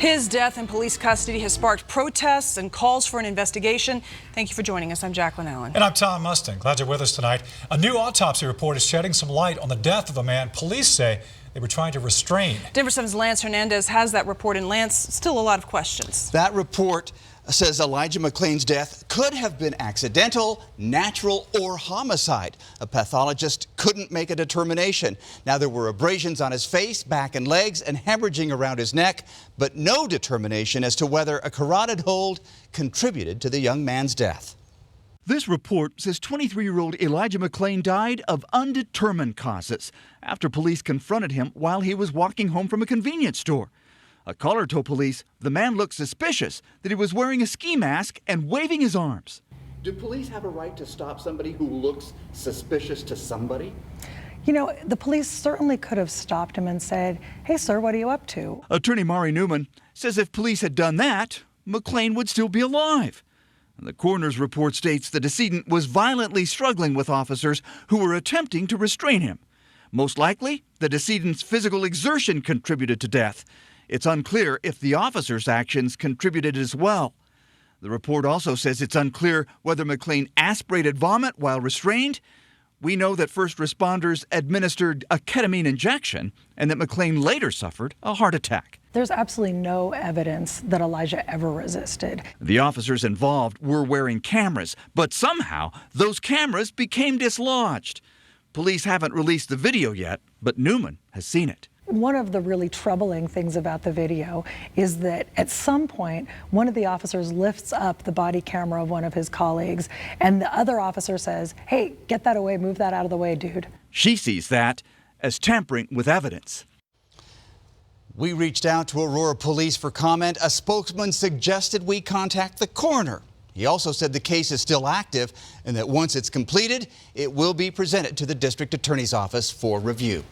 His death in police custody has sparked protests and calls for an investigation. Thank you for joining us. I'm Jacqueline Allen. And I'm Tom Mustang. Glad you're with us tonight. A new autopsy report is shedding some light on the death of a man police say they were trying to restrain. Denver 7's Lance Hernandez has that report, and Lance, still a lot of questions. That report says Elijah McClain's death could have been accidental, natural, or homicide. A pathologist couldn't make a determination. Now, there were abrasions on his face, back, and legs, and hemorrhaging around his neck, but no determination as to whether a carotid hold contributed to the young man's death. This report says 23-year-old Elijah McClain died of undetermined causes after police confronted him while he was walking home from a convenience store. A caller told police the man looked suspicious, that he was wearing a ski mask and waving his arms. Do police have a right to stop somebody who looks suspicious to somebody? You know, the police certainly could have stopped him and said, "Hey, sir, what are you up to?" Attorney Mari Newman says if police had done that, McClain would still be alive. The coroner's report states the decedent was violently struggling with officers who were attempting to restrain him. Most likely, the decedent's physical exertion contributed to death. It's unclear if the officers' actions contributed as well. The report also says it's unclear whether McClain aspirated vomit while restrained. We know that first responders administered a ketamine injection and that McClain later suffered a heart attack. There's absolutely no evidence that Elijah ever resisted. The officers involved were wearing cameras, but somehow those cameras became dislodged. Police haven't released the video yet, but Newman has seen it. One of the really troubling things about the video is that at some point, one of the officers lifts up the body camera of one of his colleagues, and the other officer says, "Hey, get that away, move that out of the way, dude." She sees that as tampering with evidence. We reached out to Aurora Police for comment. A spokesman suggested we contact the coroner. He also said the case is still active and that once it's completed, it will be presented to the district attorney's office for review.